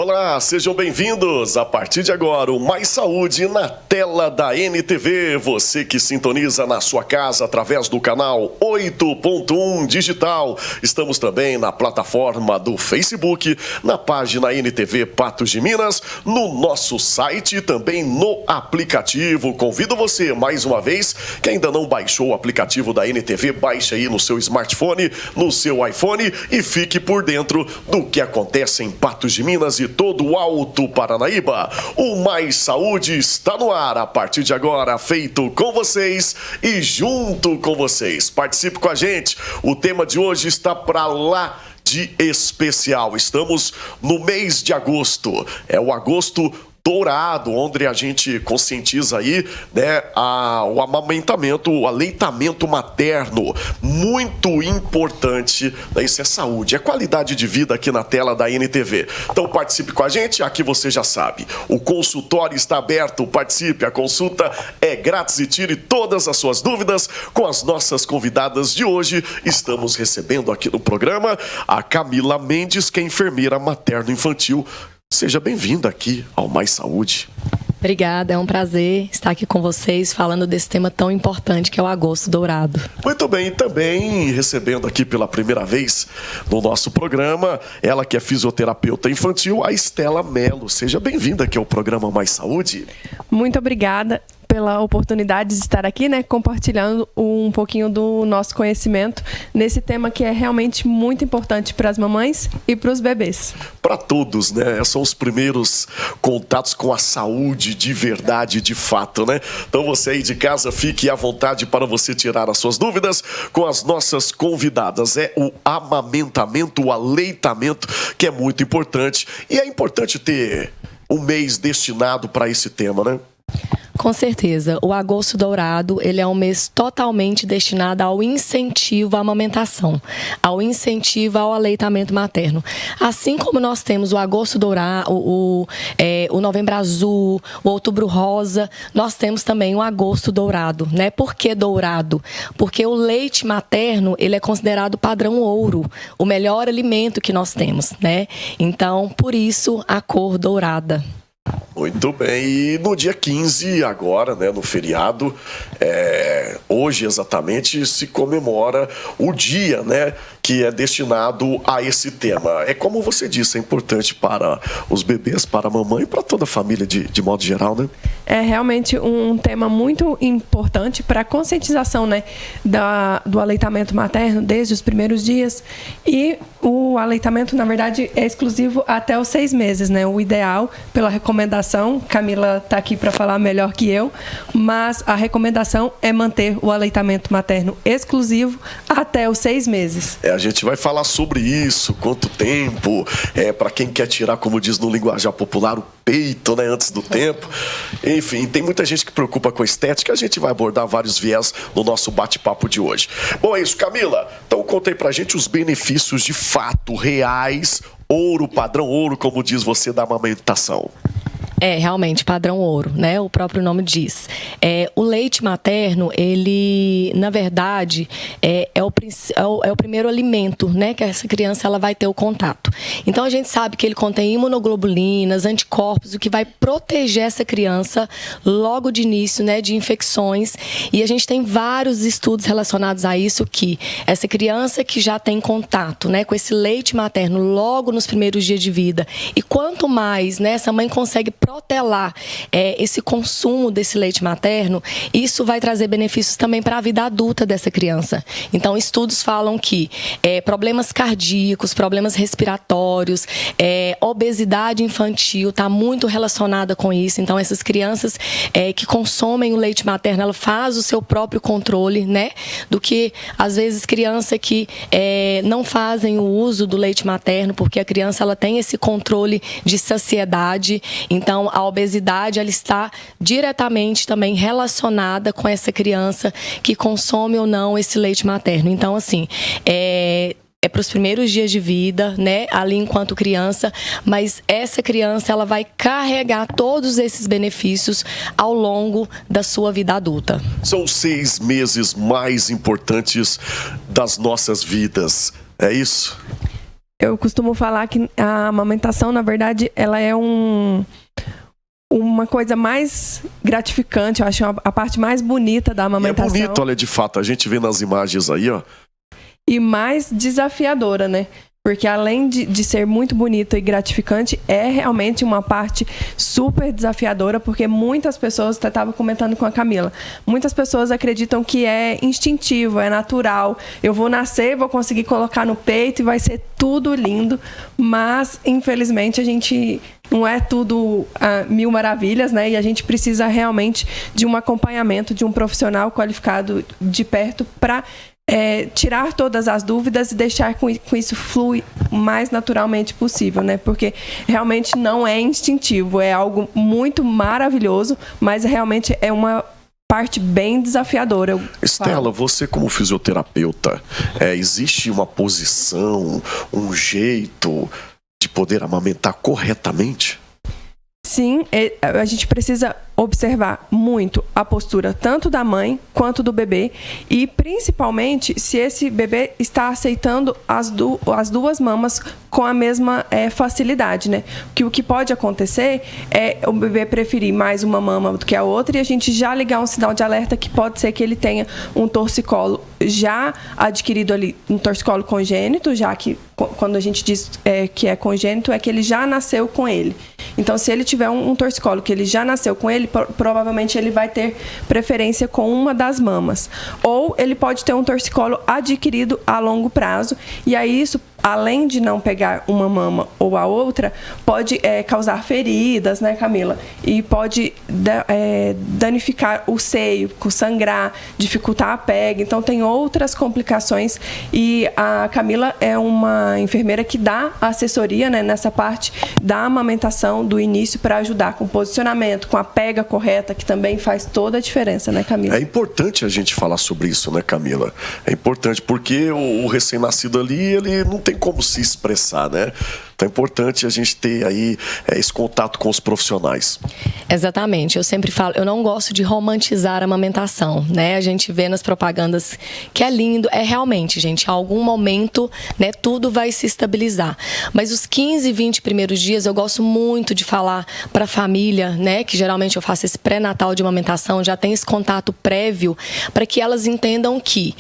Olá, sejam bem-vindos. A partir de agora, o Mais Saúde na tela da NTV. Você que sintoniza na sua casa através do canal 8.1 Digital. Estamos também na plataforma do Facebook, na página NTV Patos de Minas, no nosso site e também no aplicativo. Convido você, mais uma vez, que ainda não baixou o aplicativo da NTV, baixe aí no seu smartphone, no seu iPhone e fique por dentro do que acontece em Patos de Minas e todo o Alto Paranaíba. O Mais Saúde está no ar a partir de agora, feito com vocês e junto com vocês. Participe com a gente. O tema de hoje está para lá de especial. Estamos no mês de agosto. É o agosto dourado, onde a gente conscientiza aí, né, o amamentamento, o aleitamento materno, muito importante, né, isso é saúde, é qualidade de vida aqui na tela da NTV. Então participe com a gente, aqui você já sabe, o consultório está aberto, participe, a consulta é grátis e tire todas as suas dúvidas com as nossas convidadas de hoje. Estamos recebendo aqui no programa a Camila Mendes, que é enfermeira materno-infantil. Seja bem-vinda aqui ao Mais Saúde. Obrigada, é um prazer estar aqui com vocês falando desse tema tão importante que é o Agosto Dourado. Muito bem, e também recebendo aqui pela primeira vez no nosso programa, ela que é fisioterapeuta infantil, a Estela Melo. Seja bem-vinda aqui ao programa Mais Saúde. Muito obrigada pela oportunidade de estar aqui, né, compartilhando um pouquinho do nosso conhecimento nesse tema que é realmente muito importante para as mamães e para os bebês. Para todos, né? São os primeiros contatos com a saúde de verdade, de fato, né? Então você aí de casa, fique à vontade para você tirar as suas dúvidas com as nossas convidadas. É o amamentamento, o aleitamento, que é muito importante. E é importante ter um mês destinado para esse tema, né? Com certeza, o Agosto Dourado, ele é um mês totalmente destinado ao incentivo à amamentação, ao incentivo ao aleitamento materno. Assim como nós temos o Agosto Dourado, o Novembro Azul, o Outubro Rosa, nós temos também o Agosto Dourado, né? Por que dourado? Porque o leite materno, ele é considerado padrão ouro, o melhor alimento que nós temos, né? Então, por isso, a cor dourada. Muito bem, e no dia 15 agora, né, no feriado, hoje exatamente se comemora o dia, né, que é destinado a esse tema. É como você disse, é importante para os bebês, para a mamãe e para toda a família de modo geral, né? É realmente um tema muito importante para a conscientização, né, do aleitamento materno desde os primeiros dias. E o aleitamento, na verdade, é exclusivo até os 6 meses, né? O ideal, pela recomendação, Camila está aqui para falar melhor que eu, mas a recomendação é manter o aleitamento materno exclusivo até os 6 meses. A gente vai falar sobre isso, quanto tempo, para quem quer tirar, como diz no linguajar popular, o peito, né, antes do tempo. Enfim, tem muita gente que preocupa com a estética, a gente vai abordar vários viés no nosso bate-papo de hoje. Bom, é isso, Camila. Então conta aí pra gente os benefícios de fato reais, ouro, padrão ouro, como diz você, da amamentação. É, realmente, padrão ouro, né? O próprio nome diz. O leite materno, ele, na verdade, é o primeiro alimento, né? Que essa criança ela vai ter o contato. Então, a gente sabe que ele contém imunoglobulinas, anticorpos, o que vai proteger essa criança logo de início, né? De infecções. E a gente tem vários estudos relacionados a isso, que essa criança que já tem contato, né? Com esse leite materno logo nos primeiros dias de vida. E quanto mais, né? Essa mãe consegue protelar esse consumo desse leite materno, isso vai trazer benefícios também para a vida adulta dessa criança. Então, estudos falam que problemas cardíacos, problemas respiratórios, obesidade infantil está muito relacionada com isso. Então, essas crianças que consomem o leite materno, ela faz o seu próprio controle, né? Do que, às vezes, criança que não fazem o uso do leite materno, porque a criança ela tem esse controle de saciedade. Então, a obesidade ela está diretamente também relacionada com essa criança que consome ou não esse leite materno. Então, assim, é para os primeiros dias de vida, né, ali enquanto criança, mas essa criança ela vai carregar todos esses benefícios ao longo da sua vida adulta. São 6 meses mais importantes das nossas vidas, é isso? Eu costumo falar que a amamentação, na verdade, ela é uma coisa mais gratificante, eu acho a parte mais bonita da amamentação. E é bonito, olha, de fato, a gente vê nas imagens aí, ó. E mais desafiadora, né? Porque além de ser muito bonito e gratificante, é realmente uma parte super desafiadora, porque muitas pessoas, até estava comentando com a Camila, muitas pessoas acreditam que é instintivo, é natural. Eu vou nascer, vou conseguir colocar no peito e vai ser tudo lindo. Mas, infelizmente, a gente não é tudo mil maravilhas, né? E a gente precisa realmente de um acompanhamento de um profissional qualificado de perto para tirar todas as dúvidas e deixar com isso flui o mais naturalmente possível, né? Porque realmente não é instintivo, é algo muito maravilhoso, mas realmente é uma parte bem desafiadora. Estela, você como fisioterapeuta, existe uma posição, um jeito de poder amamentar corretamente? Sim, a gente precisa observar muito a postura tanto da mãe quanto do bebê e principalmente se esse bebê está aceitando as duas mamas com a mesma facilidade, né? O que pode acontecer é o bebê preferir mais uma mama do que a outra e a gente já ligar um sinal de alerta que pode ser que ele tenha um torcicolo já adquirido ali, um torcicolo congênito, já que quando a gente diz que é congênito é que ele já nasceu com ele. Então, se ele tiver um torcicolo que ele já nasceu com ele, provavelmente ele vai ter preferência com uma das mamas. Ou ele pode ter um torcicolo adquirido a longo prazo. E aí isso, além de não pegar uma mama ou a outra, pode causar feridas, né, Camila? E pode danificar o seio, sangrar, dificultar a pega. Então, tem outras complicações. E a Camila é uma enfermeira que dá assessoria, né, nessa parte da amamentação do início para ajudar com o posicionamento, com a pega correta, que também faz toda a diferença, né, Camila? É importante a gente falar sobre isso, né, Camila? É importante porque o recém-nascido ali, ele não tem como se expressar, né? Então é importante a gente ter aí esse contato com os profissionais. Exatamente, eu sempre falo, eu não gosto de romantizar a amamentação, né? A gente vê nas propagandas que é lindo, realmente, gente, em algum momento, né, tudo vai se estabilizar. Mas os 15, 20 primeiros dias eu gosto muito de falar para a família, né, que geralmente eu faço esse pré-natal de amamentação, já tem esse contato prévio, para que elas entendam que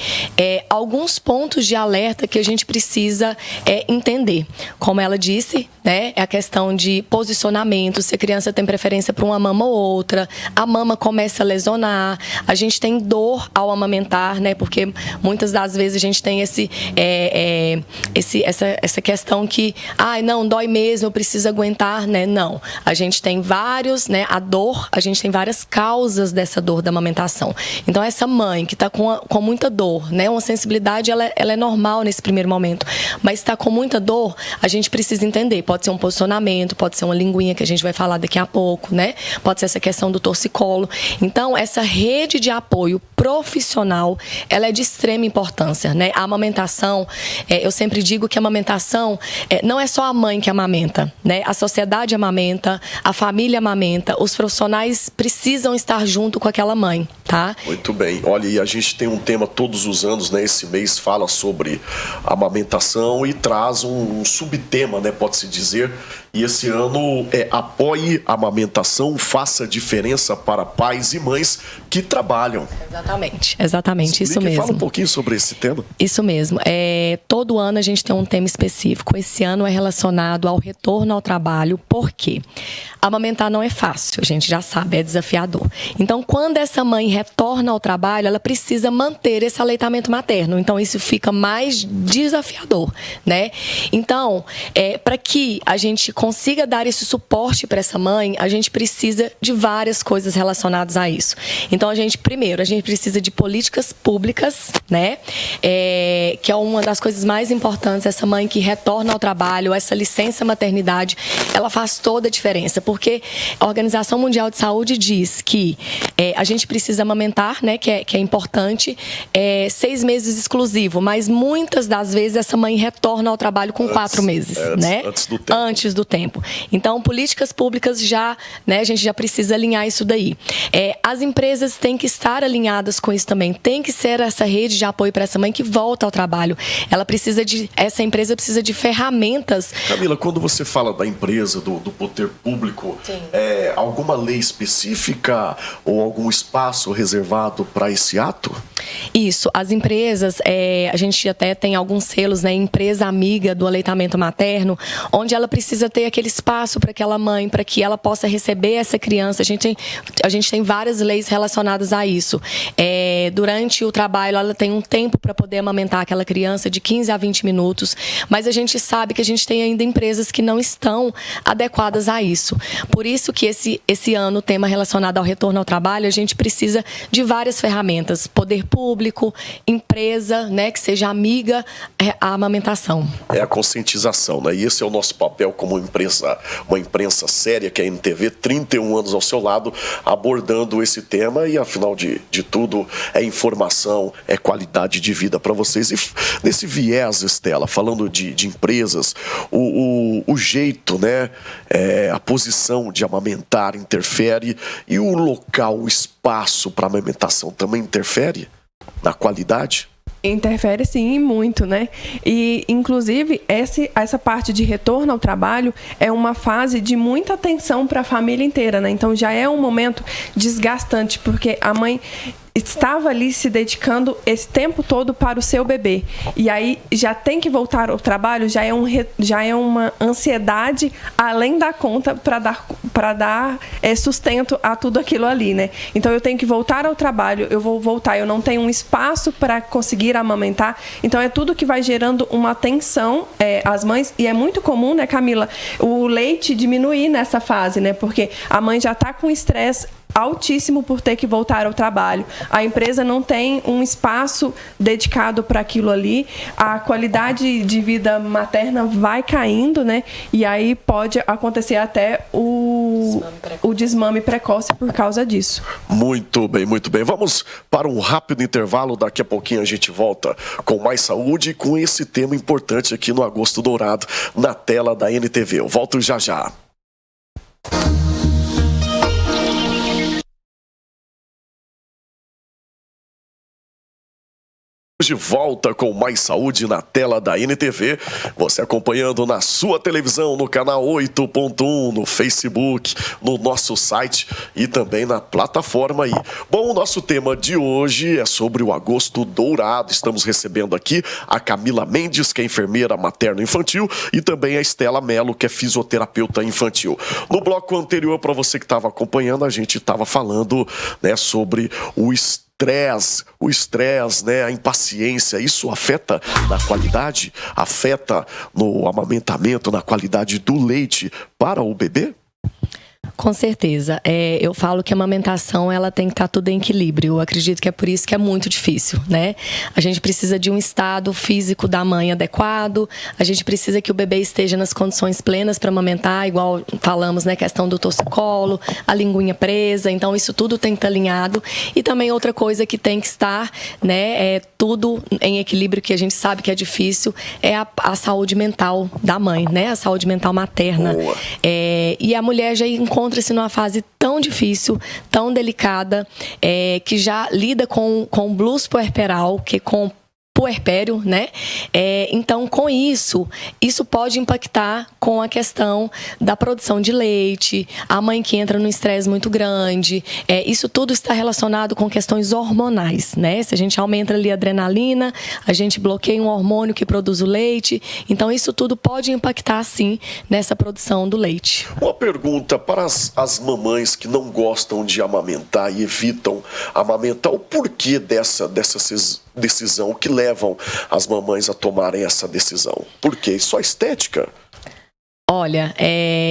alguns pontos de alerta que a gente precisa entender. Como ela disse, né, é a questão de posicionamento, se a criança tem preferência para uma mama ou outra, a mama começa a lesionar, a gente tem dor ao amamentar, né, porque muitas das vezes a gente tem essa questão que, não, dói mesmo, eu preciso aguentar, né, não. A gente tem vários, né, a gente tem várias causas dessa dor da amamentação. Então, essa mãe que está com muita dor, né, uma sensibilidade, ela é normal nesse primeiro momento, mas está com muita dor, a gente precisa entender, pode ser um posicionamento, pode ser uma linguinha que a gente vai falar daqui a pouco, né? Pode ser essa questão do torcicolo. Então, essa rede de apoio profissional, ela é de extrema importância, né? A amamentação, eu sempre digo que a amamentação não é só a mãe que amamenta, né? A sociedade amamenta, a família amamenta, os profissionais precisam estar junto com aquela mãe, tá? Muito bem. Olha, e a gente tem um tema todos os anos, né? Esse mês fala sobre amamentação e traz um subtema, né? Pode-se dizer. E esse ano apoie a amamentação, faça diferença para pais e mães que trabalham. Exatamente, isso mesmo. Fala um pouquinho sobre esse tema. Isso mesmo. Todo ano a gente tem um tema específico. Esse ano é relacionado ao retorno ao trabalho. Por quê? Amamentar não é fácil, a gente já sabe, é desafiador. Então, quando essa mãe retorna ao trabalho, ela precisa manter esse aleitamento materno. Então, isso fica mais desafiador, né? Então, para que a gente consiga dar esse suporte para essa mãe, a gente precisa de várias coisas relacionadas a isso. Então, primeiro, a gente precisa de políticas públicas, né? Que é uma das coisas mais importantes. Essa mãe que retorna ao trabalho, essa licença maternidade, ela faz toda a diferença. Porque a Organização Mundial de Saúde diz que a gente precisa amamentar, né? Que é importante, 6 meses exclusivo. Mas muitas das vezes essa mãe retorna ao trabalho com 4 meses, né? Antes do tempo. Antes do tempo. Então, políticas públicas já, né, a gente já precisa alinhar isso daí. As empresas têm que estar alinhadas com isso também. Tem que ser essa rede de apoio para essa mãe que volta ao trabalho. Essa empresa precisa de ferramentas. Camila, quando você fala da empresa, do poder público, alguma lei específica ou algum espaço reservado para esse ato? Isso, as empresas, a gente até tem alguns selos, né, empresa amiga do aleitamento materno, onde ela precisa ter aquele espaço para aquela mãe, para que ela possa receber essa criança. A gente tem várias leis relacionadas a isso. Durante o trabalho, ela tem um tempo para poder amamentar aquela criança de 15 a 20 minutos, mas a gente sabe que a gente tem ainda empresas que não estão adequadas a isso. Por isso que esse ano, o tema relacionado ao retorno ao trabalho, a gente precisa de várias ferramentas, poder público, empresa, né, que seja amiga à amamentação. É a conscientização, né? E esse é o nosso papel como uma imprensa séria, que é a NTV, 31 anos ao seu lado, abordando esse tema e, afinal de tudo, é informação, é qualidade de vida para vocês. E nesse viés, Estela, falando de empresas, o jeito, né, a posição de amamentar interfere e o local, o espaço para amamentação também interfere na qualidade? Interfere sim, muito, né? E, inclusive, essa parte de retorno ao trabalho é uma fase de muita atenção para a família inteira, né? Então, já é um momento desgastante, porque a mãe estava ali se dedicando esse tempo todo para o seu bebê. E aí já tem que voltar ao trabalho, já é uma ansiedade além da conta para dar sustento a tudo aquilo ali, né? Então eu tenho que voltar ao trabalho, eu vou voltar, eu não tenho um espaço para conseguir amamentar. Então é tudo que vai gerando uma tensão às mães. E é muito comum, né, Camila, o leite diminuir nessa fase, né? Porque a mãe já está com estresse altíssimo por ter que voltar ao trabalho. A empresa não tem um espaço dedicado para aquilo ali. A qualidade de vida materna vai caindo, né? E aí pode acontecer até o desmame precoce por causa disso. Muito bem, muito bem. Vamos para um rápido intervalo. Daqui a pouquinho a gente volta com mais saúde e com esse tema importante aqui no Agosto Dourado, na tela da NTV. Eu volto já já. De volta com mais saúde na tela da NTV, você acompanhando na sua televisão, no canal 8.1, no Facebook, no nosso site e também na plataforma aí. Bom, o nosso tema de hoje é sobre o Agosto Dourado. Estamos recebendo aqui a Camila Mendes, que é enfermeira materno-infantil, e também a Estela Mello, que é fisioterapeuta infantil. No bloco anterior, para você que estava acompanhando, a gente estava falando, né, sobre o estresse, né, a impaciência. Isso afeta na qualidade, afeta no amamentamento, na qualidade do leite para o bebê? Com certeza. Eu falo que a amamentação ela tem que estar tudo em equilíbrio. Eu acredito que é por isso que é muito difícil, né? A gente precisa de um estado físico da mãe adequado, a gente precisa que o bebê esteja nas condições plenas para amamentar, igual falamos, né? Questão do torcicolo, a linguinha presa. Então, isso tudo tem que estar alinhado. E também outra coisa que tem que estar, né? Tudo em equilíbrio, que a gente sabe que é difícil, é a saúde mental da mãe, né? A saúde mental materna. E a mulher já encontra-se numa fase tão difícil, tão delicada, que já lida com blues puerperal, que com puerpério, né? Então, com isso pode impactar com a questão da produção de leite, a mãe que entra num estresse muito grande. Isso tudo está relacionado com questões hormonais, né? Se a gente aumenta ali a adrenalina, a gente bloqueia um hormônio que produz o leite. Então, isso tudo pode impactar, sim, nessa produção do leite. Uma pergunta para as mamães que não gostam de amamentar e evitam amamentar. O porquê dessa decisão, que levam as mamães a tomarem essa decisão? Por quê? Só estética? Olha,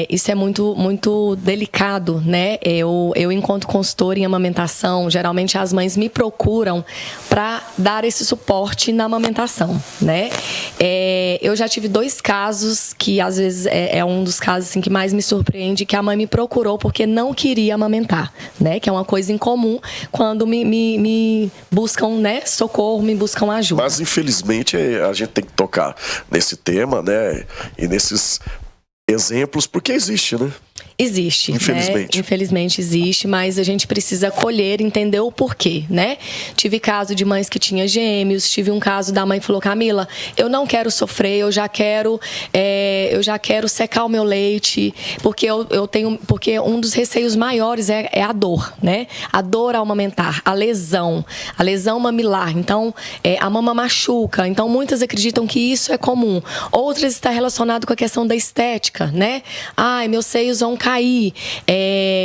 isso é muito delicado, né? Eu enquanto consultora em amamentação, geralmente as mães me procuram para dar esse suporte na amamentação, né? Eu já tive 2 casos que às vezes é um dos casos assim, que mais me surpreende, que a mãe me procurou porque não queria amamentar, né? Que é uma coisa incomum quando me buscam, né, socorro, me buscam ajuda. Mas infelizmente a gente tem que tocar nesse tema, né? E nesses exemplos, porque existe, né? Existe, infelizmente. Né? Infelizmente existe, mas a gente precisa colher, entender o porquê, né? Tive caso de mães que tinham gêmeos, tive um caso da mãe que falou, Camila, eu não quero sofrer, eu já quero secar o meu leite, porque porque um dos receios maiores é a dor, né? A dor ao amamentar, a lesão mamilar, então a mama machuca, então muitas acreditam que isso é comum, outras está relacionado com a questão da estética, né? Ai, meus seios vão cair.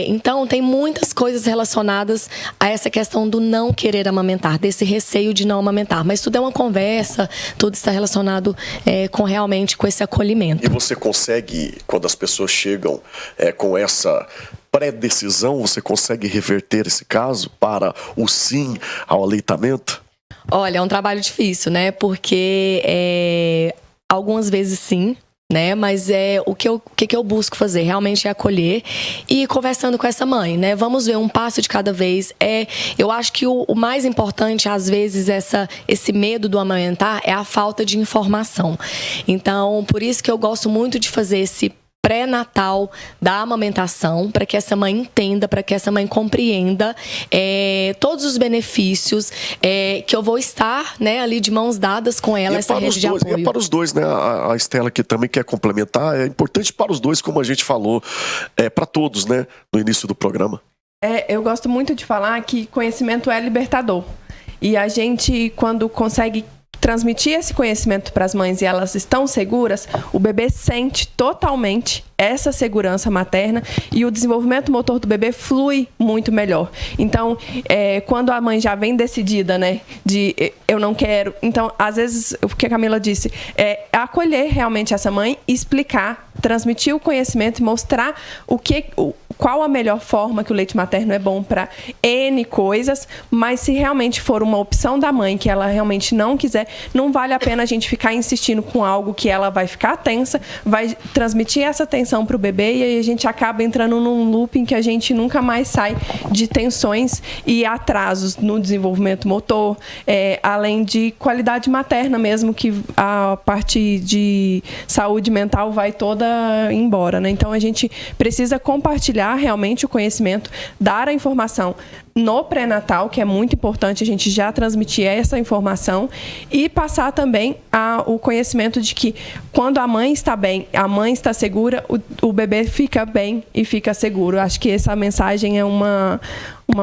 Então, tem muitas coisas relacionadas a essa questão do não querer amamentar, desse receio de não amamentar. Mas tudo é uma conversa, tudo está relacionado realmente com esse acolhimento. E você consegue, quando as pessoas chegam com essa pré-decisão, você consegue reverter esse caso para o sim ao aleitamento? Olha, é um trabalho difícil, né? Porque algumas vezes sim, né? Mas o que eu busco fazer realmente é acolher e ir conversando com essa mãe, né? Vamos ver um passo de cada vez. Eu acho que o mais importante, às vezes, esse medo do amamentar é a falta de informação. Então, por isso que eu gosto muito de fazer esse pré-natal da amamentação, para que essa mãe entenda, para que essa mãe compreenda todos os benefícios, que eu vou estar, né, ali de mãos dadas com ela, essa rede de apoio. E é para os dois, né? A Estela aqui também quer complementar, é importante para os dois, como a gente falou, para todos, né, no início do programa. Eu gosto muito de falar que conhecimento é libertador. E a gente, quando consegue transmitir esse conhecimento para as mães e elas estão seguras, o bebê sente totalmente essa segurança materna e o desenvolvimento motor do bebê flui muito melhor. Então, quando a mãe já vem decidida, né, de eu não quero, então, às vezes, o que a Camila disse, acolher realmente essa mãe, explicar, transmitir o conhecimento e mostrar qual a melhor forma que o leite materno é bom para N coisas, mas se realmente for uma opção da mãe que ela realmente não quiser, não vale a pena a gente ficar insistindo com algo que ela vai ficar tensa, vai transmitir essa tensão para o bebê e aí a gente acaba entrando num looping que a gente nunca mais sai de tensões e atrasos no desenvolvimento motor, além de qualidade materna mesmo, que a parte de saúde mental vai toda embora, né? Então a gente precisa compartilhar realmente o conhecimento, dar a informação no pré-natal, que é muito importante a gente já transmitir essa informação e passar também o conhecimento de que quando a mãe está bem, a mãe está segura, o bebê fica bem e fica seguro. Acho que essa mensagem é uma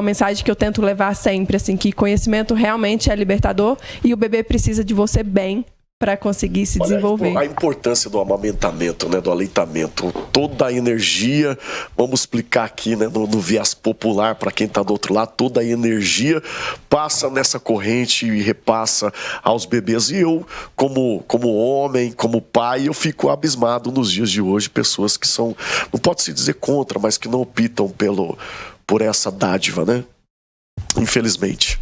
mensagem que eu tento levar sempre, assim, que conhecimento realmente é libertador e o bebê precisa de você bem para conseguir se desenvolver. A importância do amamentamento, né, do aleitamento, toda a energia, vamos explicar aqui, né, no viés popular, para quem está do outro lado, toda a energia passa nessa corrente e repassa aos bebês. E eu, como homem, como pai, eu fico abismado nos dias de hoje, pessoas que são, não pode se dizer contra, mas que não optam por essa dádiva, né? Infelizmente.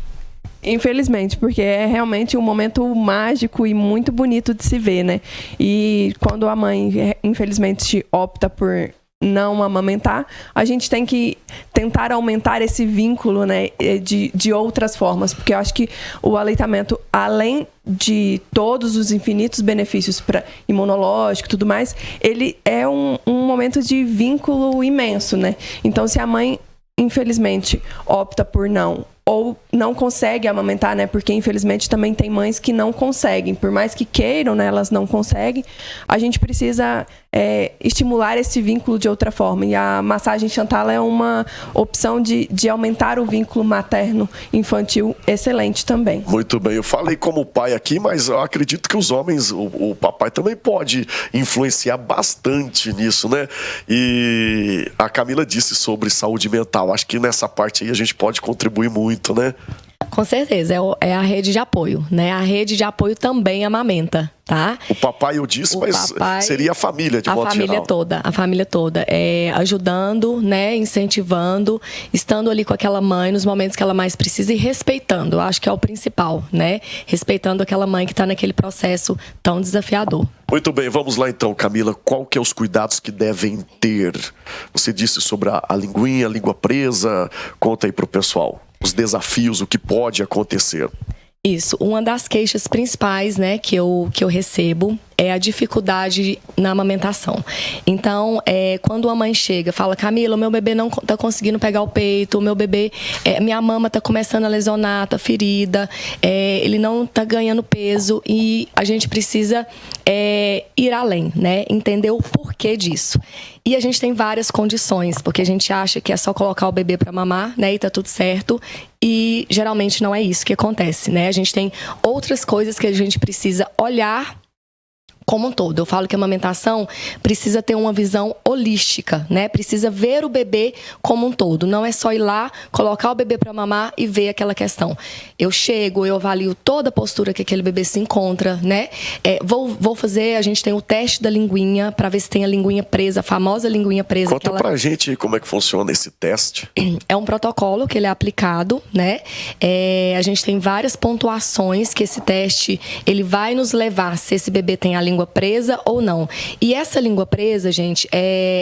Infelizmente, porque é realmente um momento mágico e muito bonito de se ver, né? E quando a mãe, infelizmente, opta por não amamentar, a gente tem que tentar aumentar esse vínculo, né, de outras formas, porque eu acho que o aleitamento, além de todos os infinitos benefícios para imunológico e tudo mais, ele é um momento de vínculo imenso, né? Então, se a mãe, infelizmente, opta por não, ou não consegue amamentar, né? Porque, infelizmente, também tem mães que não conseguem. Por mais que queiram, né? Elas não conseguem. A gente precisa estimular esse vínculo de outra forma. E a massagem Chantal é uma opção de aumentar o vínculo materno-infantil excelente também. Muito bem. Eu falei como pai aqui, mas eu acredito que os homens, o papai também pode influenciar bastante nisso, né? E a Camila disse sobre saúde mental. Acho que nessa parte aí a gente pode contribuir muito, né? Com certeza, é a rede de apoio, né? A rede de apoio também amamenta, tá? O papai eu disse, mas seria a família de modo geral. A família toda, ajudando, né, incentivando, estando ali com aquela mãe nos momentos que ela mais precisa e respeitando, eu acho que é o principal, né? Respeitando aquela mãe que está naquele processo tão desafiador. Muito bem, vamos lá então, Camila, qual que é os cuidados que devem ter? Você disse sobre a linguinha, a língua presa, conta aí pro pessoal os desafios, o que pode acontecer. Isso, uma das queixas principais, né, que eu recebo é a dificuldade na amamentação. Então, quando a mãe chega, fala, Camila, o meu bebê não está conseguindo pegar o peito, o meu bebê, minha mama está começando a lesionar, está ferida, ele não está ganhando peso e a gente precisa ir além, né, entender o porquê disso. E a gente tem várias condições, porque a gente acha que é só colocar o bebê para mamar, né, e tá tudo certo. E geralmente não é isso que acontece, né? A gente tem outras coisas que a gente precisa olhar como um todo. Eu falo que a amamentação precisa ter uma visão holística, né? Precisa ver o bebê como um todo. Não é só ir lá, colocar o bebê para mamar e ver aquela questão. Eu chego, eu avalio toda a postura que aquele bebê se encontra, né? Vou fazer, a gente tem o teste da linguinha para ver se tem a linguinha presa, a famosa linguinha presa. Conta pra gente como é que funciona esse teste. É um protocolo que ele é aplicado, né? A gente tem várias pontuações que esse teste ele vai nos levar se esse bebê tem a língua presa ou não. E essa língua presa, gente,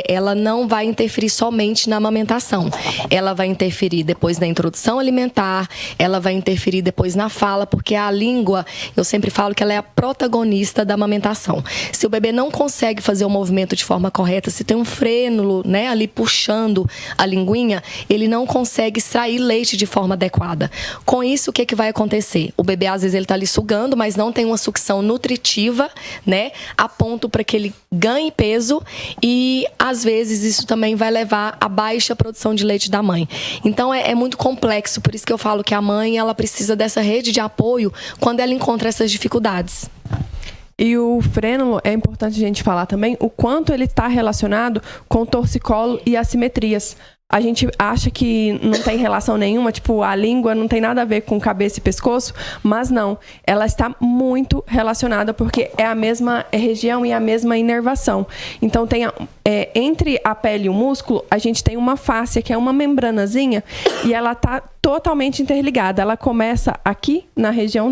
ela não vai interferir somente na amamentação. Ela vai interferir depois na introdução alimentar, ela vai interferir depois na fala, porque a língua, eu sempre falo que ela é a protagonista da amamentação. Se o bebê não consegue fazer o movimento de forma correta, se tem um frênulo, né, ali puxando a linguinha, ele não consegue extrair leite de forma adequada. Com isso, o que vai acontecer? O bebê, às vezes, ele está ali sugando, mas não tem uma sucção nutritiva, né, a ponto para que ele ganhe peso e, às vezes, isso também vai levar a baixa produção de leite da mãe. Então, é muito complexo, por isso que eu falo que a mãe, ela precisa dessa rede de apoio quando ela encontra essas dificuldades. E o frênulo, é importante a gente falar também o quanto ele está relacionado com torcicolo e assimetrias. A gente acha que não tem relação nenhuma, tipo, a língua não tem nada a ver com cabeça e pescoço, mas não. Ela está muito relacionada porque é a mesma região e a mesma inervação. Então, entre a pele e o músculo, a gente tem uma fáscia, que é uma membranazinha, e ela está totalmente interligada. Ela começa aqui, na região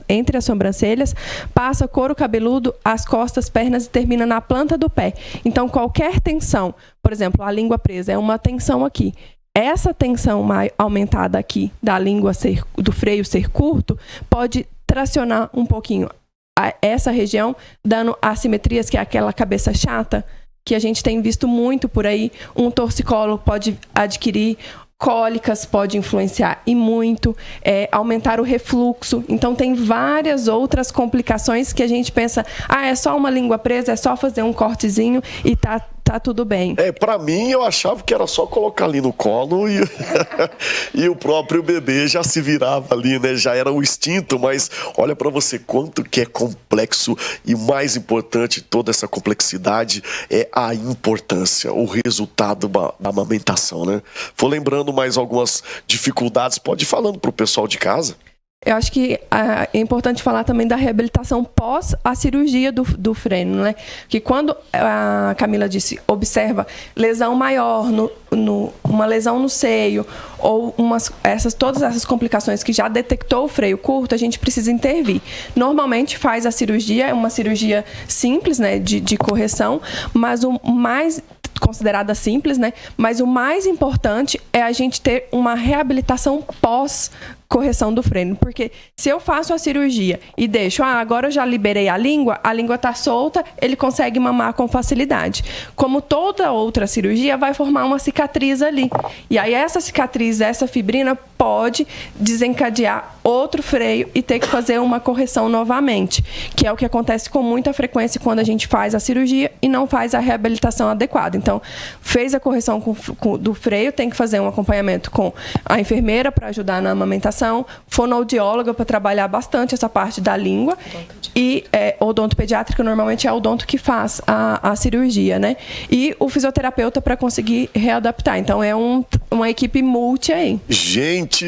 entre as sobrancelhas, passa couro cabeludo, as costas, pernas e termina na planta do pé. Então, qualquer tensão, por exemplo, a língua presa é uma tensão aqui. Essa tensão mais aumentada aqui da língua do freio ser curto pode tracionar um pouquinho essa região, dando assimetrias, que é aquela cabeça chata, que a gente tem visto muito por aí. Um torcicolo pode adquirir, cólicas pode influenciar e muito, aumentar o refluxo. Então, tem várias outras complicações que a gente pensa, é só uma língua presa, é só fazer um cortezinho e tá tudo bem. Pra mim, eu achava que era só colocar ali no colo e, e o próprio bebê já se virava ali, né? Já era o instinto, mas olha pra você quanto que é complexo e o mais importante de toda essa complexidade é a importância, o resultado da amamentação, né? Vou lembrando mais algumas dificuldades, pode ir falando pro pessoal de casa. Eu acho que é importante falar também da reabilitação pós a cirurgia do frênulo, né? Que quando a Camila disse, observa lesão maior, uma lesão no seio, ou todas essas complicações que já detectou o freio curto, a gente precisa intervir. Normalmente faz a cirurgia, é uma cirurgia simples, né, de correção, mas o mais considerada simples, né? Mas o mais importante é a gente ter uma reabilitação pós-correção do frênulo. Porque se eu faço a cirurgia e deixo, agora eu já liberei a língua está solta, ele consegue mamar com facilidade. Como toda outra cirurgia, vai formar uma cicatriz ali. E aí essa cicatriz, essa fibrina, pode desencadear outro freio e ter que fazer uma correção novamente, que é o que acontece com muita frequência quando a gente faz a cirurgia e não faz a reabilitação adequada. Então, fez a correção do freio, tem que fazer um acompanhamento com a enfermeira para ajudar na amamentação, fonoaudióloga para trabalhar bastante essa parte da língua e odontopediátrica normalmente é o odonto que faz a cirurgia, né? E o fisioterapeuta para conseguir readaptar. Então, é um uma equipe multi aí. Gente,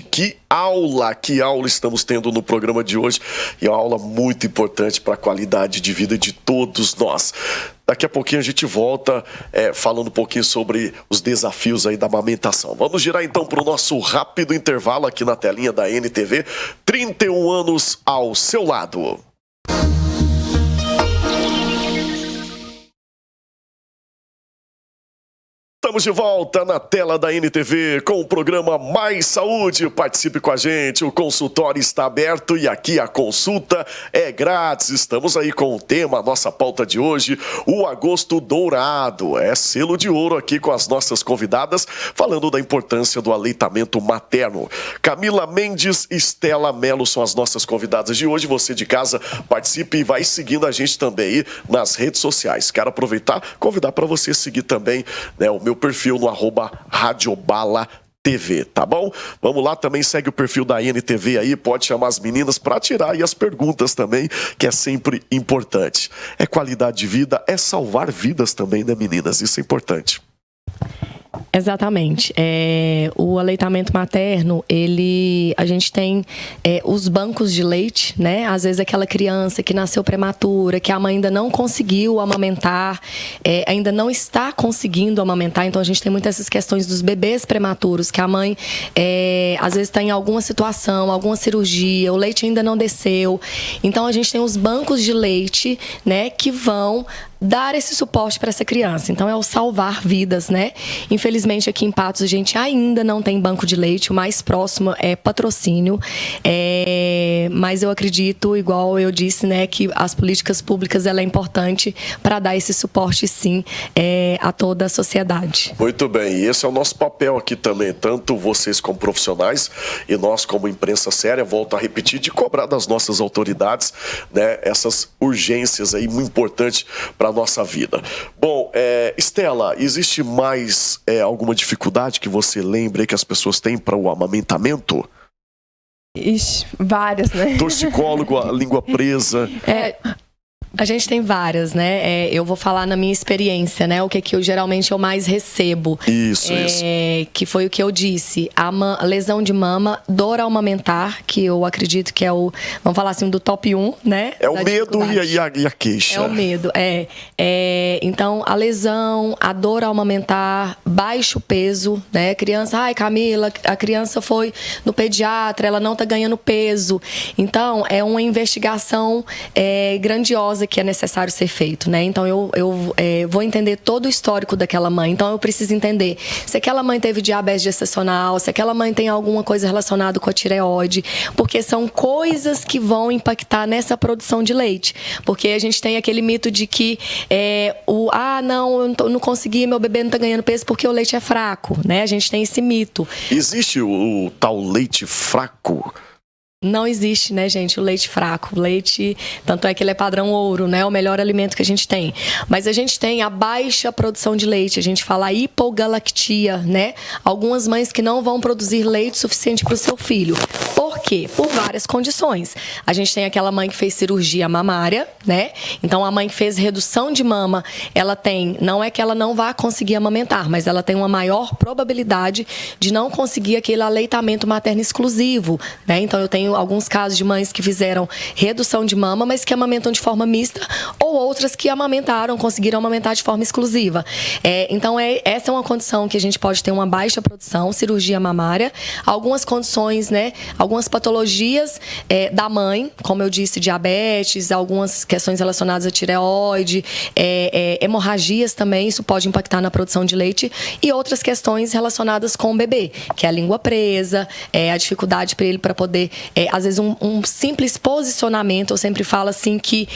que aula estamos tendo no programa de hoje. E é uma aula muito importante para a qualidade de vida de todos nós. Daqui a pouquinho a gente volta falando um pouquinho sobre os desafios aí da amamentação. Vamos girar então para o nosso rápido intervalo aqui na telinha da NTV. 31 anos ao seu lado. Estamos de volta na tela da NTV com o programa Mais Saúde. Participe com a gente, o consultório está aberto e aqui a consulta é grátis. Estamos aí com o tema, a nossa pauta de hoje, o Agosto Dourado. É selo de ouro aqui com as nossas convidadas, falando da importância do aleitamento materno. Camila Mendes e Estela Melo são as nossas convidadas de hoje. Você de casa participe e vai seguindo a gente também aí nas redes sociais. Quero aproveitar, convidar para você seguir também, né, o meu perfil no @RadioBalaTV, tá bom? Vamos lá, também segue o perfil da NTV aí, pode chamar as meninas para tirar aí as perguntas também, que é sempre importante. É qualidade de vida, é salvar vidas também, né, meninas? Isso é importante. Exatamente. O aleitamento materno, a gente tem os bancos de leite, né? Às vezes aquela criança que nasceu prematura, que a mãe ainda não conseguiu amamentar, ainda não está conseguindo amamentar. Então a gente tem muitas essas questões dos bebês prematuros, que a mãe às vezes está em alguma situação, alguma cirurgia, o leite ainda não desceu. Então a gente tem os bancos de leite, né, que vão dar esse suporte para essa criança. Então é o salvar vidas, né? Infelizmente aqui em Patos a gente ainda não tem banco de leite, o mais próximo é Patrocínio, mas eu acredito, igual eu disse, né, que as políticas públicas ela é importante para dar esse suporte sim a toda a sociedade. Muito bem, e esse é o nosso papel aqui também, tanto vocês como profissionais e nós como imprensa séria, volto a repetir, de cobrar das nossas autoridades, né, essas urgências aí muito importantes para nossa vida. Bom, Estela, existe mais alguma dificuldade que você lembre que as pessoas têm para o amamentamento? Ixi, várias, né? Torcicólogo, a língua presa. A gente tem várias, né? Eu vou falar na minha experiência, né? O que eu geralmente eu mais recebo. Isso. Que foi o que eu disse. A lesão de mama, dor ao amamentar, que eu acredito que é vamos falar assim, do top 1, né? É o medo e a queixa. É o medo, então, a lesão, a dor ao amamentar, baixo peso, né? Criança, Camila, a criança foi no pediatra, ela não tá ganhando peso. Então, é uma investigação grandiosa que é necessário ser feito, né? Então eu vou entender todo o histórico daquela mãe. Então eu preciso entender se aquela mãe teve diabetes gestacional, se aquela mãe tem alguma coisa relacionada com a tireoide, porque são coisas que vão impactar nessa produção de leite. Porque a gente tem aquele mito de que eu não consegui, meu bebê não tá ganhando peso porque o leite é fraco, né? A gente tem esse mito. Existe o tal leite fraco? Não existe, né, gente, o leite fraco. O leite, tanto é que ele é padrão ouro, né? É o melhor alimento que a gente tem. Mas a gente tem a baixa produção de leite. A gente fala a hipogalactia, né? Algumas mães que não vão produzir leite suficiente para o seu filho. Por quê? Por várias condições. A gente tem aquela mãe que fez cirurgia mamária, né? Então, a mãe que fez redução de mama, ela tem... Não é que ela não vá conseguir amamentar, mas ela tem uma maior probabilidade de não conseguir aquele aleitamento materno exclusivo, né? Então, eu tenho alguns casos de mães que fizeram redução de mama, mas que amamentam de forma mista, ou outras que conseguiram amamentar de forma exclusiva. Então, essa é uma condição que a gente pode ter uma baixa produção, cirurgia mamária, algumas condições, né, algumas patologias da mãe, como eu disse, diabetes, algumas questões relacionadas à tireoide, hemorragias também, isso pode impactar na produção de leite, e outras questões relacionadas com o bebê, que é a língua presa, a dificuldade para ele para poder... às vezes um simples posicionamento, eu sempre falo assim que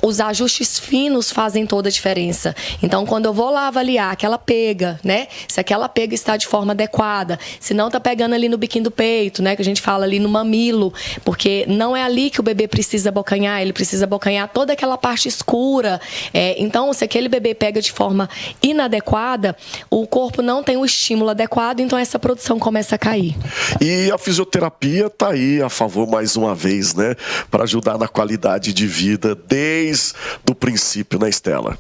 os ajustes finos fazem toda a diferença. Então, quando eu vou lá avaliar aquela pega, né? Se aquela pega está de forma adequada, se não está pegando ali no biquinho do peito, né? Que a gente fala ali no mamilo, porque não é ali que o bebê precisa abocanhar, ele precisa abocanhar toda aquela parte escura. Então, se aquele bebê pega de forma inadequada, o corpo não tem o estímulo adequado, então essa produção começa a cair. E a fisioterapia está aí a favor mais uma vez, né? Para ajudar na qualidade de vida desde o princípio, né, Estela?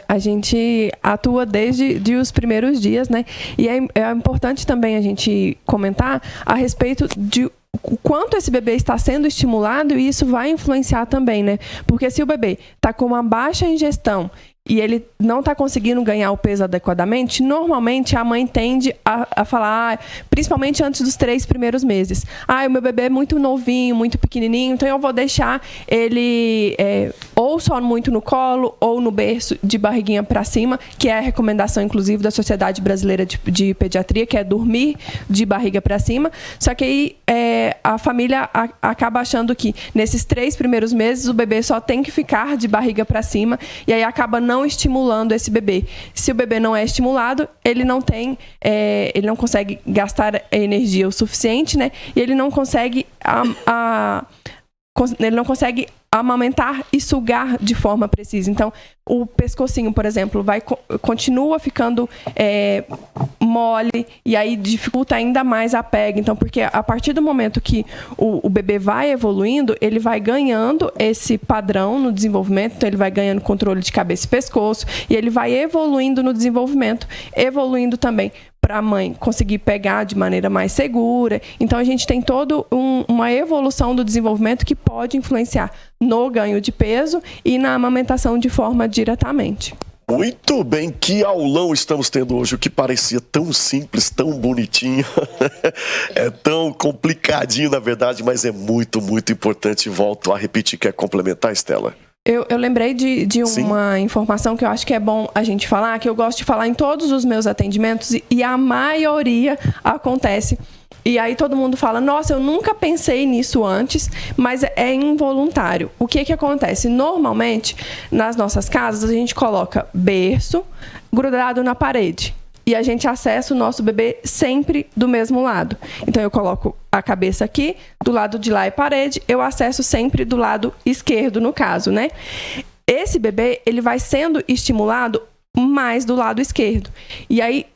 A gente atua desde os primeiros dias, né? E é importante também a gente comentar a respeito de o quanto esse bebê está sendo estimulado, e isso vai influenciar também, né? Porque se o bebê está com uma baixa ingestão e ele não está conseguindo ganhar o peso adequadamente, normalmente a mãe tende a falar, principalmente antes dos 3 primeiros meses, o meu bebê é muito novinho, muito pequenininho, então eu vou deixar ele ou só muito no colo ou no berço de barriguinha para cima, que é a recomendação, inclusive, da Sociedade Brasileira de Pediatria, que é dormir de barriga para cima. Só que aí a família acaba achando que nesses 3 primeiros meses o bebê só tem que ficar de barriga para cima, e aí acaba não estimulando esse bebê. Se o bebê não é estimulado, ele não consegue gastar energia o suficiente, né? E ele não consegue amamentar e sugar de forma precisa. Então, o pescocinho, por exemplo, continua ficando mole, e aí dificulta ainda mais a pega. Então, porque a partir do momento que o bebê vai evoluindo, ele vai ganhando esse padrão no desenvolvimento, então ele vai ganhando controle de cabeça e pescoço, e ele vai evoluindo no desenvolvimento, evoluindo também para a mãe conseguir pegar de maneira mais segura. Então, a gente tem toda uma evolução do desenvolvimento que pode influenciar no ganho de peso e na amamentação de forma diretamente. Muito bem, que aulão estamos tendo hoje, o que parecia tão simples, tão bonitinho, é tão complicadinho na verdade, mas é muito, muito importante. Volto a repetir, quer complementar, Estela? Eu lembrei de uma informação que eu acho que é bom a gente falar, que eu gosto de falar em todos os meus atendimentos, e a maioria acontece. E aí todo mundo fala, nossa, eu nunca pensei nisso antes, mas é involuntário. O que acontece? Normalmente, nas nossas casas, a gente coloca berço grudado na parede. E a gente acessa o nosso bebê sempre do mesmo lado. Então, eu coloco a cabeça aqui, do lado de lá é parede, eu acesso sempre do lado esquerdo, no caso, né? Esse bebê, ele vai sendo estimulado mais do lado esquerdo. E aí,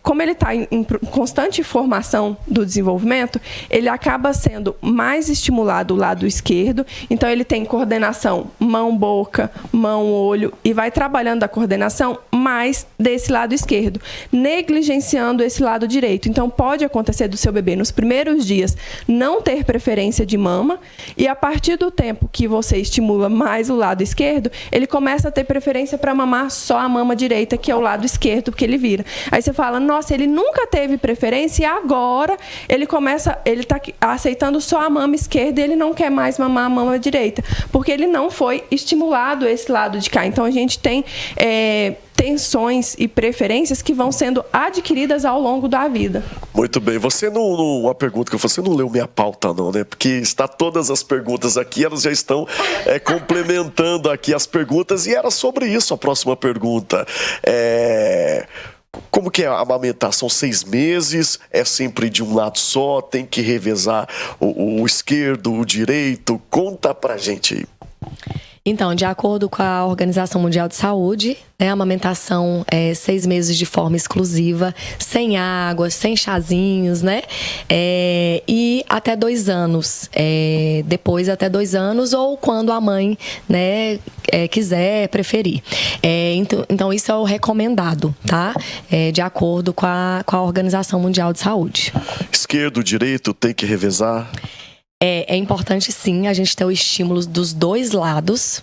como ele está em constante formação do desenvolvimento, ele acaba sendo mais estimulado o lado esquerdo. Então, ele tem coordenação mão-boca, mão-olho, e vai trabalhando a coordenação mais desse lado esquerdo, negligenciando esse lado direito. Então, pode acontecer do seu bebê, nos primeiros dias, não ter preferência de mama, e a partir do tempo que você estimula mais o lado esquerdo, ele começa a ter preferência para mamar só a mama direita, que é o lado esquerdo que ele vira. Aí você fala, nossa, ele nunca teve preferência, e agora ele está aceitando só a mama esquerda, e ele não quer mais mamar a mama direita, porque ele não foi estimulado esse lado de cá. Então, a gente tem tensões e preferências que vão sendo adquiridas ao longo da vida. Muito bem, você uma pergunta que você não leu minha pauta não, né? Porque está todas as perguntas aqui, elas já estão complementando aqui as perguntas, e era sobre isso a próxima pergunta. Como que é a amamentação? 6 meses? É sempre de um lado só? Tem que revezar o esquerdo, o direito? Conta pra gente aí. Então, de acordo com a Organização Mundial de Saúde, a amamentação é 6 meses de forma exclusiva, sem água, sem chazinhos, né? E até 2 anos. Depois até 2 anos, ou quando a mãe, né, quiser, preferir. Então, isso é o recomendado, tá? De acordo com a Organização Mundial de Saúde. Esquerdo, direito, tem que revezar? É importante, sim, a gente ter o estímulo dos 2 lados.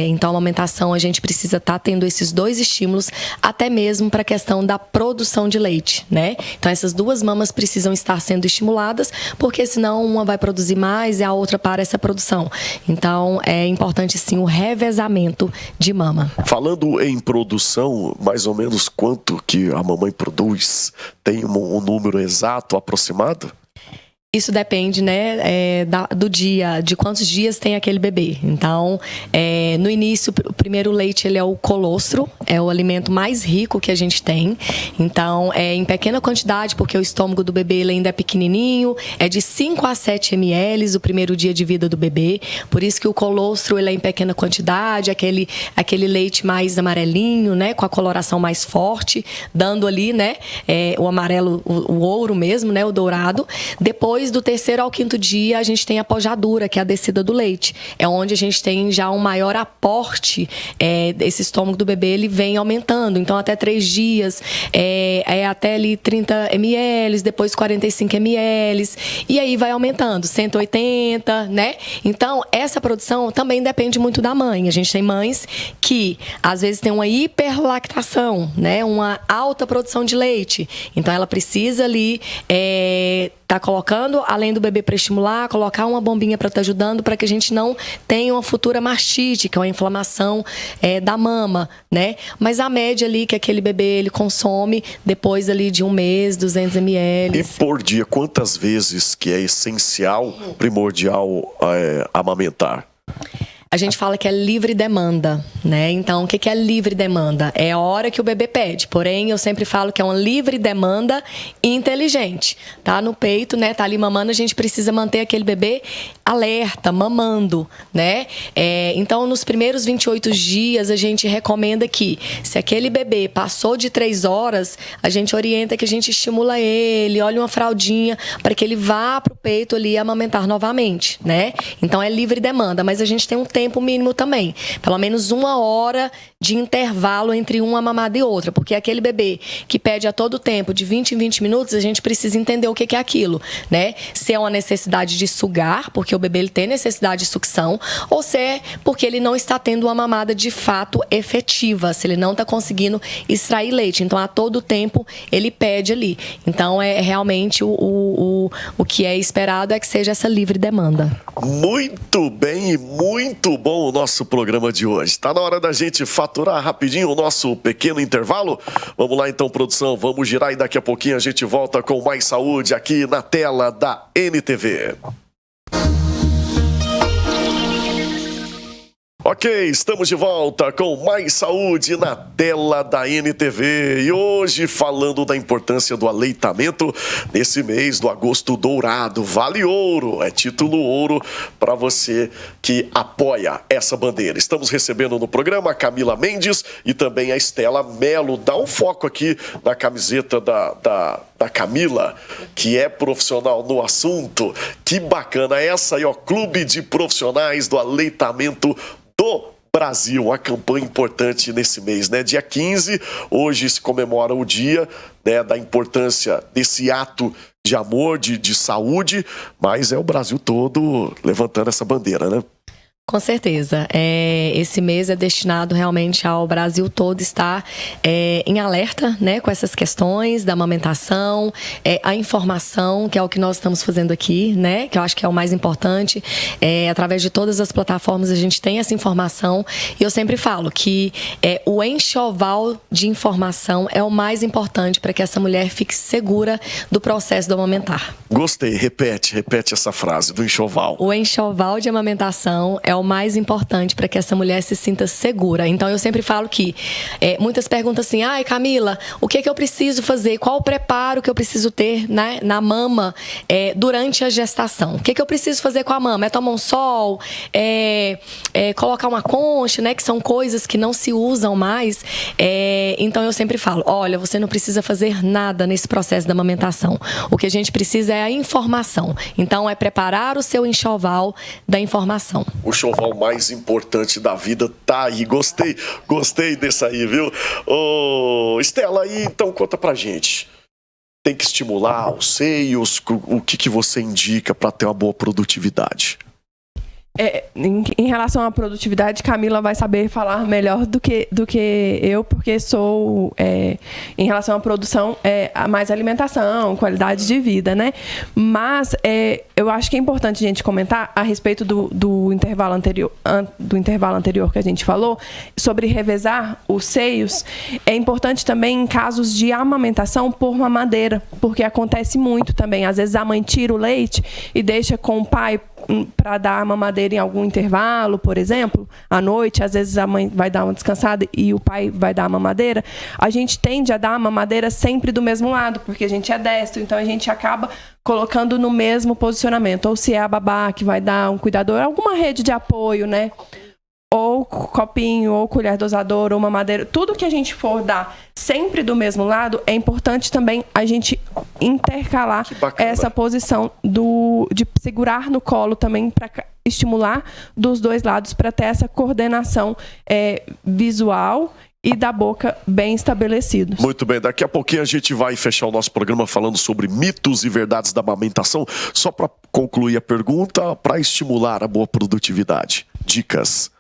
Então, a amamentação, a gente precisa estar tendo esses 2 estímulos, até mesmo para a questão da produção de leite, né? Então, essas 2 mamas precisam estar sendo estimuladas, porque senão uma vai produzir mais e a outra para essa produção. Então, é importante, sim, o revezamento de mama. Falando em produção, mais ou menos quanto que a mamãe produz? Tem um número exato, aproximado? Isso depende, né, do dia, de quantos dias tem aquele bebê. Então, no início, o primeiro leite, ele é o colostro, é o alimento mais rico que a gente tem. Então, em pequena quantidade, porque o estômago do bebê ele ainda é pequenininho, é de 5 a 7 ml o primeiro dia de vida do bebê. Por isso que o colostro, ele é em pequena quantidade, aquele leite mais amarelinho, né, com a coloração mais forte, dando ali, né, o amarelo, o ouro mesmo, né, o dourado. Depois depois do 3º ao 5º dia, a gente tem a pojadura, que é a descida do leite. É onde a gente tem já um maior aporte desse estômago do bebê, ele vem aumentando. Então, até 3 dias, até ali 30 ml, depois 45 ml, e aí vai aumentando, 180, né? Então, essa produção também depende muito da mãe. A gente tem mães que, às vezes, tem uma hiperlactação, né? Uma alta produção de leite. Então, ela precisa ali tá colocando, além do bebê para estimular, colocar uma bombinha para estar ajudando, para que a gente não tenha uma futura mastite, que é uma inflamação da mama, né? Mas a média ali que aquele bebê ele consome depois ali de um mês, 200 ml. E por dia, quantas vezes que é essencial, primordial amamentar? A gente fala que é livre demanda, né? Então, o que é livre demanda? É a hora que o bebê pede. Porém, eu sempre falo que é uma livre demanda inteligente. Tá no peito, né? Tá ali mamando, a gente precisa manter aquele bebê alerta, mamando, né? Então, nos primeiros 28 dias, a gente recomenda que, se aquele bebê passou de 3 horas, a gente orienta que a gente estimula ele, olha uma fraldinha, para que ele vá pro peito ali amamentar novamente, né? Então, é livre demanda, mas a gente tem um tempo mínimo também. Pelo menos 1 hora de intervalo entre uma mamada e outra. Porque aquele bebê que pede a todo tempo, de 20 em 20 minutos, a gente precisa entender o que é aquilo, né? Se é uma necessidade de sugar, porque o bebê ele tem necessidade de sucção, ou se é porque ele não está tendo uma mamada de fato efetiva, se ele não está conseguindo extrair leite. Então, a todo tempo, ele pede ali. Então, realmente o que é esperado é que seja essa livre demanda. Muito bem e muito bom o nosso programa de hoje. Está na hora da gente faturar rapidinho o nosso pequeno intervalo? Vamos lá então, produção, vamos girar e daqui a pouquinho a gente volta com mais saúde aqui na tela da NTV. Ok, estamos de volta com mais saúde na tela da NTV e hoje falando da importância do aleitamento nesse mês do Agosto Dourado. Vale ouro, é título ouro para você que apoia essa bandeira. Estamos recebendo no programa a Camila Mendes e também a Estela Melo. Dá um foco aqui na camiseta da Camila, que é profissional no assunto. Que bacana essa aí, ó, Clube de Profissionais do Aleitamento do Brasil, uma campanha importante nesse mês, né? Dia 15, hoje se comemora o dia, né, da importância desse ato de amor, de saúde, mas é o Brasil todo levantando essa bandeira, né? Com certeza. Esse mês é destinado realmente ao Brasil todo estar em alerta, né, com essas questões da amamentação, a informação, que é o que nós estamos fazendo aqui, né, que eu acho que é o mais importante. Através de todas as plataformas a gente tem essa informação e eu sempre falo que o enxoval de informação é o mais importante para que essa mulher fique segura do processo do amamentar. Gostei, repete essa frase do enxoval. O enxoval de amamentação é o mais importante para que essa mulher se sinta segura. Então, eu sempre falo que muitas perguntam assim, ai, Camila, o que eu preciso fazer? Qual o preparo que eu preciso ter, né, na mama durante a gestação? O que eu preciso fazer com a mama? É tomar um sol? Colocar uma concha, né, que são coisas que não se usam mais. Então, eu sempre falo, olha, você não precisa fazer nada nesse processo da amamentação. O que a gente precisa é a informação. Então, é preparar o seu enxoval da informação. O enxoval mais importante da vida tá aí. Gostei desse aí, viu? Ô, Estela, aí então conta pra gente. Tem que estimular os seios? O que você indica para ter uma boa produtividade? Em relação à produtividade, Camila vai saber falar melhor do que eu, porque sou, em relação à produção, mais alimentação, qualidade de vida, né? Mas eu acho que é importante a gente comentar a respeito do intervalo anterior que a gente falou, sobre revezar os seios. É importante também em casos de amamentação por mamadeira, porque acontece muito também. Às vezes a mãe tira o leite e deixa com o pai para dar a mamadeira em algum intervalo, por exemplo, à noite, às vezes a mãe vai dar uma descansada e o pai vai dar a mamadeira. A gente tende a dar a mamadeira sempre do mesmo lado, porque a gente é destro, então a gente acaba colocando no mesmo posicionamento. Ou se é a babá que vai dar um cuidador, alguma rede de apoio, né? ou copinho, ou colher dosadora, ou mamadeira, tudo que a gente for dar sempre do mesmo lado, é importante também a gente intercalar essa posição de segurar no colo também, para estimular dos dois lados, para ter essa coordenação visual e da boca bem estabelecidos. Muito bem, daqui a pouquinho a gente vai fechar o nosso programa falando sobre mitos e verdades da amamentação. Só para concluir a pergunta, para estimular a boa produtividade. Dicas.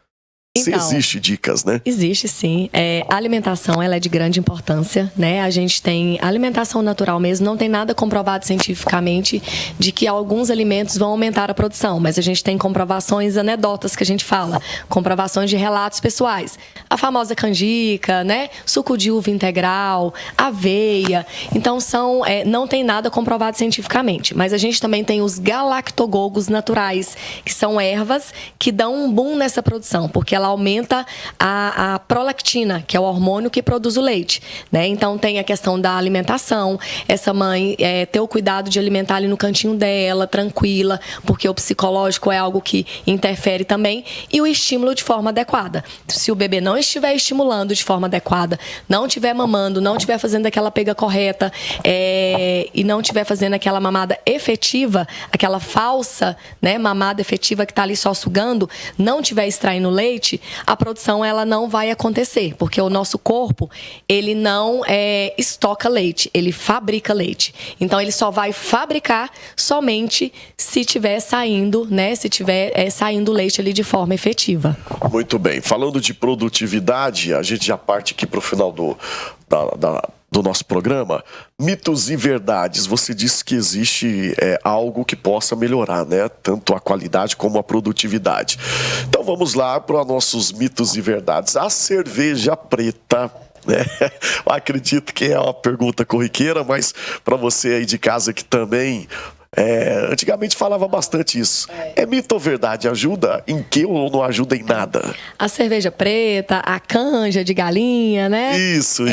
Então, existe dicas, né? Existe, sim. A alimentação, ela é de grande importância, né? A gente tem alimentação natural mesmo, não tem nada comprovado cientificamente de que alguns alimentos vão aumentar a produção, mas a gente tem comprovações, anedotas que a gente fala, comprovações de relatos pessoais. A famosa canjica, né? Suco de uva integral, aveia. Então, não tem nada comprovado cientificamente, mas a gente também tem os galactogogos naturais, que são ervas que dão um boom nessa produção, porque ela aumenta a prolactina, que é o hormônio que produz o leite, né? Então tem a questão da alimentação, essa mãe ter o cuidado de alimentar ali no cantinho dela, tranquila, porque o psicológico é algo que interfere também, e o estímulo de forma adequada. Se o bebê não estiver estimulando de forma adequada, não estiver mamando, não estiver fazendo aquela pega correta e não estiver fazendo aquela mamada efetiva, aquela falsa, né, mamada efetiva que está ali só sugando, não estiver extraindo leite, a produção ela não vai acontecer, porque o nosso corpo, ele não estoca leite, ele fabrica leite. Então, ele só vai fabricar somente se tiver saindo, né, se tiver saindo leite ali de forma efetiva. Muito bem. Falando de produtividade, a gente já parte aqui para o final do nosso programa. Mitos e verdades. Você disse que existe algo que possa melhorar, né? Tanto a qualidade como a produtividade. Então vamos lá para os nossos mitos e verdades. A cerveja preta, né? Eu acredito que é uma pergunta corriqueira, mas para você aí de casa que também antigamente falava bastante isso. É mito ou verdade? Ajuda em que ou não ajuda em nada? A cerveja preta, a canja de galinha, né? Isso.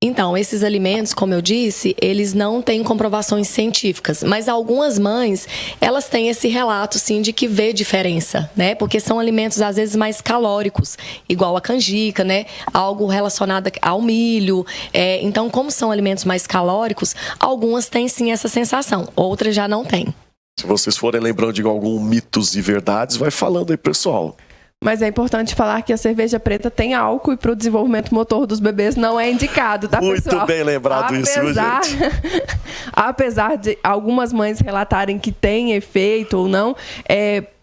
Então, esses alimentos, como eu disse, eles não têm comprovações científicas, mas algumas mães, elas têm esse relato, sim, de que vê diferença, né? Porque são alimentos, às vezes, mais calóricos, igual a canjica, né? Algo relacionado ao milho. Então, como são alimentos mais calóricos, algumas têm, sim, essa sensação, outras já não têm. Se vocês forem lembrando de algum mitos e verdades, vai falando aí, pessoal. Mas é importante falar que a cerveja preta tem álcool e para o desenvolvimento motor dos bebês não é indicado, tá, pessoal? Muito bem lembrado isso, gente. Apesar de algumas mães relatarem que tem efeito ou não,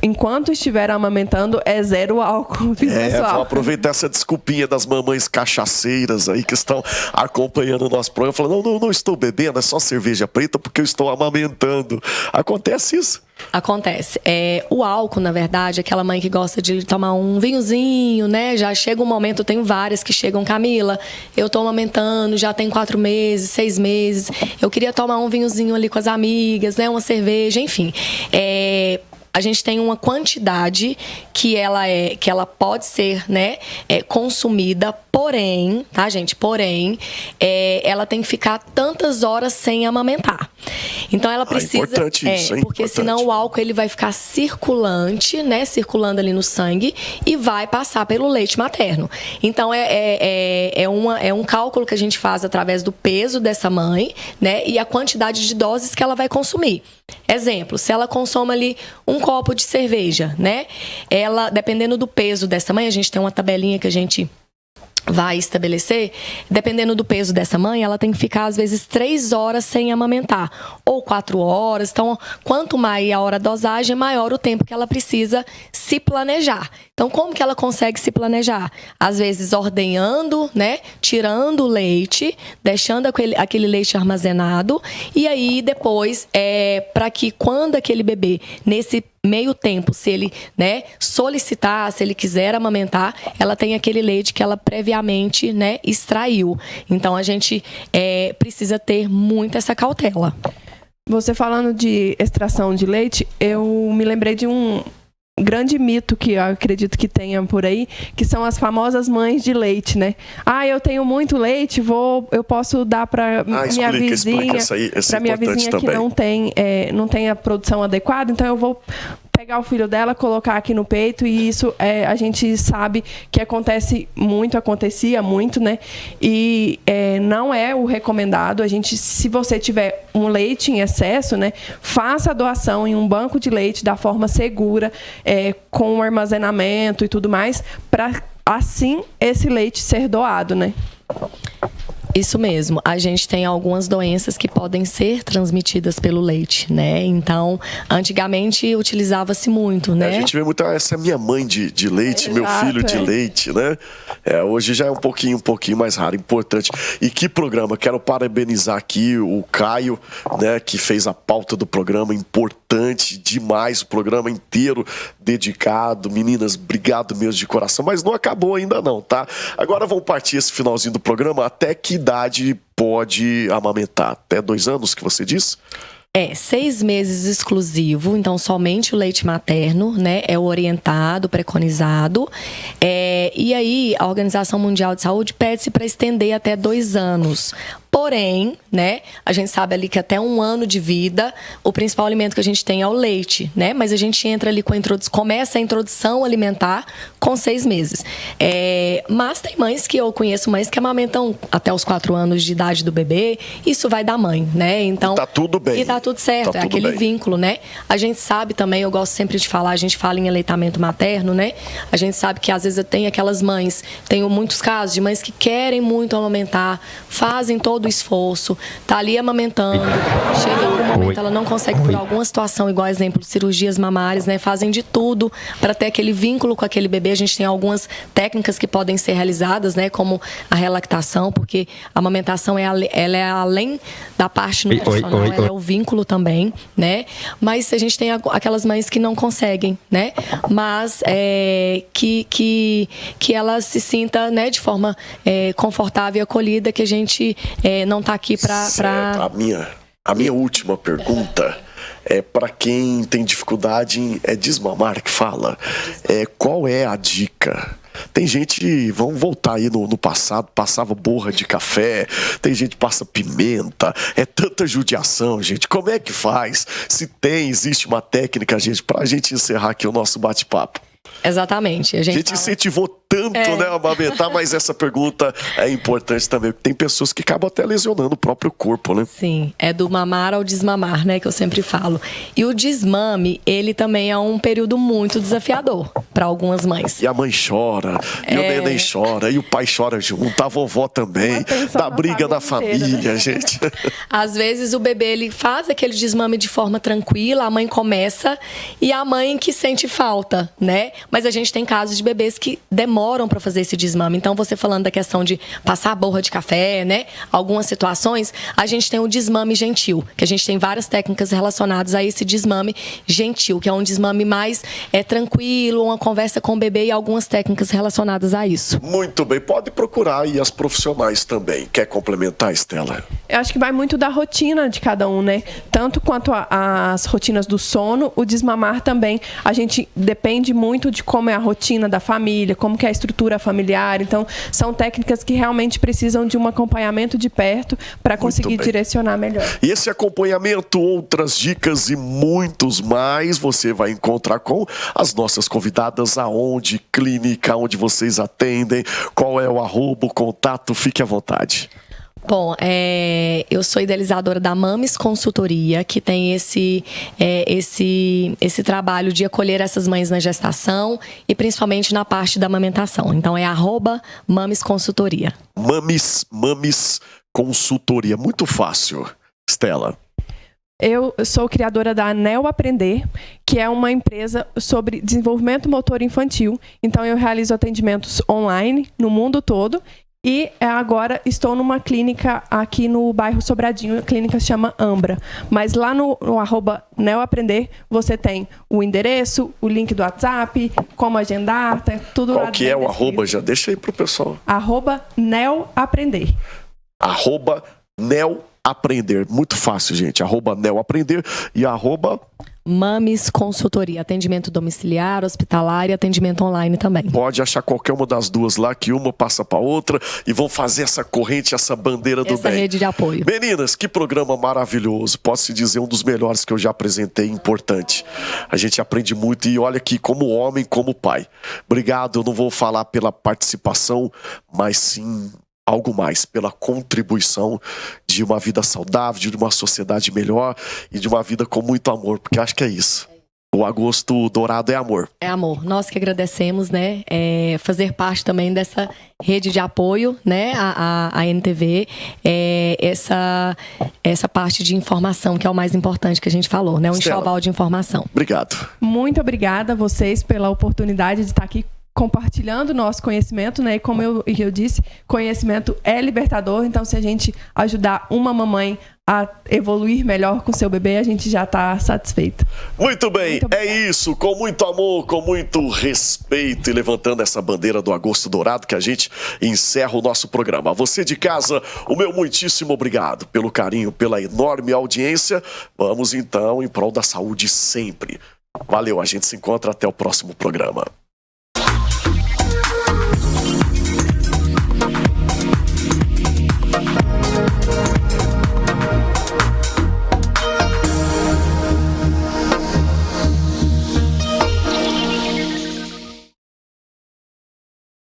enquanto estiver amamentando, é zero álcool, pessoal. Vou aproveitar essa desculpinha das mamães cachaceiras aí que estão acompanhando o nosso programa, falando, não estou bebendo, é só cerveja preta porque eu estou amamentando. Acontece isso? Acontece. O álcool, na verdade, aquela mãe que gosta de tomar um vinhozinho, né? Já chega um momento, eu tenho várias que chegam, Camila, eu tô amamentando, já tem 4 meses, 6 meses, eu queria tomar um vinhozinho ali com as amigas, né? Uma cerveja, enfim. A gente tem uma quantidade que ela pode ser, né, consumida, porém, tá, gente? Porém, ela tem que ficar tantas horas sem amamentar. Então, ela precisa... importante isso, hein? Porque senão o álcool ele vai ficar circulante, né? Circulando ali no sangue e vai passar pelo leite materno. Então, é um cálculo que a gente faz através do peso dessa mãe, né? E a quantidade de doses que ela vai consumir. Exemplo, se ela consome ali um copo de cerveja, né? Ela, dependendo do peso dessa mãe, a gente tem uma tabelinha que a gente vai estabelecer, dependendo do peso dessa mãe, ela tem que ficar, às vezes, 3 horas sem amamentar, ou 4 horas. Então, quanto maior a dosagem, maior o tempo que ela precisa se planejar. Então, como que ela consegue se planejar? Às vezes, ordenhando, né? Tirando o leite, deixando aquele leite armazenado, e aí, depois, para que quando aquele bebê, nesse meio tempo, se ele, né, solicitar, se ele quiser amamentar, ela tem aquele leite que ela previamente, né, extraiu. Então, a gente precisa ter muito essa cautela. Você falando de extração de leite, eu me lembrei de um grande mito que eu acredito que tenha por aí, que são as famosas mães de leite, né? Eu tenho muito leite, eu posso dar para minha vizinha, para minha vizinha que não tem a produção adequada, então eu vou pegar o filho dela, colocar aqui no peito, e isso a gente sabe que acontecia muito, né? E não é o recomendado. Se você tiver um leite em excesso, né, faça a doação em um banco de leite da forma segura, com armazenamento e tudo mais, para assim esse leite ser doado, né? Isso mesmo. A gente tem algumas doenças que podem ser transmitidas pelo leite, né? Então, antigamente utilizava-se muito, né? A gente vê muito, essa é minha mãe de leite, meu filho de leite, né? Hoje já é um pouquinho mais raro, importante. E que programa, quero parabenizar aqui o Caio, né, que fez a pauta do programa, importante demais, o programa inteiro dedicado. Meninas, obrigado mesmo de coração, mas não acabou ainda não, tá? Agora vamos partir esse finalzinho do programa, até que idade pode amamentar? Até 2 anos, que você disse? 6 meses exclusivo, então somente o leite materno, né, é o orientado, preconizado. E aí, a Organização Mundial de Saúde pede-se para estender até 2 anos. Porém, né, a gente sabe ali que até 1 ano de vida, o principal alimento que a gente tem é o leite, né? Mas a gente entra ali começa a introdução alimentar com 6 meses. Mas tem mães eu conheço mães que amamentam até os 4 anos de idade do bebê, isso vai da mãe, né? Então, tá tudo bem. E tá tudo certo, tá tudo aquele bem. vínculo, né? A gente sabe também, eu gosto sempre de falar, a gente fala em aleitamento materno, né? A gente sabe que às vezes tem aquelas mães, tenho muitos casos de mães que querem muito amamentar, fazem todo o esforço, tá ali amamentando, chega em algum momento ela não consegue por alguma situação, igual exemplo, cirurgias mamárias, né? Fazem de tudo para ter aquele vínculo com aquele bebê. A gente tem algumas técnicas que podem ser realizadas, né? Como a relactação, porque a amamentação ela é além da parte nutricional, ela é o vínculo também, né? Mas a gente tem aquelas mães que não conseguem, né? Mas que ela se sinta, né, de forma confortável e acolhida, que a gente não está aqui para... A minha última pergunta é para quem tem dificuldade em desmamar, que fala. Qual é a dica? Tem gente, vamos voltar aí no passado, passava borra de café, tem gente que passa pimenta, tanta judiação, gente. Como é que faz? Se existe uma técnica, gente, pra gente encerrar aqui o nosso bate-papo. Exatamente. A gente incentivou tanto, né, a amamentar, mas essa pergunta é importante também, porque tem pessoas que acabam até lesionando o próprio corpo, né? Sim, é do mamar ao desmamar, né, que eu sempre falo. E o desmame, ele também é um período muito desafiador para algumas mães. E a mãe chora, e o neném chora, e o pai chora junto, a vovó também, dá briga na família, gente. Às vezes o bebê, ele faz aquele desmame de forma tranquila, a mãe começa, e a mãe que sente falta, né? Mas a gente tem casos de bebês que demoram para fazer esse desmame. Então, você falando da questão de passar a borra de café, né? Algumas situações, a gente tem o desmame gentil, que a gente tem várias técnicas relacionadas a esse desmame gentil, que é um desmame mais tranquilo, uma conversa com o bebê e algumas técnicas relacionadas a isso. Muito bem, pode procurar aí as profissionais também. Quer complementar, Estela? Eu acho que vai muito da rotina de cada um, né? Tanto quanto as rotinas do sono, o desmamar também. A gente depende muito de como é a rotina da família, como que é a estrutura familiar. Então, são técnicas que realmente precisam de um acompanhamento de perto para conseguir direcionar melhor. E esse acompanhamento, outras dicas e muitos mais, você vai encontrar com as nossas convidadas. Aonde? Clínica, onde vocês atendem, qual é o @, o contato, fique à vontade. Bom, eu sou idealizadora da Mames Consultoria, que tem esse trabalho de acolher essas mães na gestação e principalmente na parte da amamentação. Então é @Mames Consultoria. Mames Consultoria, muito fácil. Estela. Eu sou criadora da Anel Aprender, que é uma empresa sobre desenvolvimento motor infantil. Então eu realizo atendimentos online no mundo todo. E agora estou numa clínica aqui no bairro Sobradinho, a clínica se chama Ambra. Mas lá no @NeoAprender você tem o endereço, o link do WhatsApp, como agendar, tá tudo lá. Qual que é o @? Já deixa aí pro pessoal. @NeoAprender. @NeoAprender. Muito fácil, gente. @NeoAprender e Mames Consultoria, atendimento domiciliar, hospitalar e atendimento online também. Pode achar qualquer uma das duas lá, que uma passa para outra e vão fazer essa corrente, essa bandeira do Essa bem. rede de apoio. Meninas, que programa maravilhoso. Posso dizer, um dos melhores que eu já apresentei, importante. A gente aprende muito e olha aqui, como homem, como pai. Obrigado, eu não vou falar pela participação, mas sim algo mais, pela contribuição de uma vida saudável, de uma sociedade melhor e de uma vida com muito amor, porque acho que é isso. O Agosto Dourado é amor. É amor. Nós que agradecemos, né? Fazer parte também dessa rede de apoio, né? A NTV. Essa parte de informação, que é o mais importante que a gente falou, né? Um enxoval de informação. Obrigado. Muito obrigada a vocês pela oportunidade de estar aqui compartilhando o nosso conhecimento, né? E como eu disse, conhecimento é libertador. Então, se a gente ajudar uma mamãe a evoluir melhor com seu bebê, a gente já está satisfeito. Muito bem, é isso, com muito amor, com muito respeito e levantando essa bandeira do Agosto Dourado que a gente encerra o nosso programa. A você de casa, o meu muitíssimo obrigado pelo carinho, pela enorme audiência. Vamos então em prol da saúde sempre. Valeu, a gente se encontra até o próximo programa.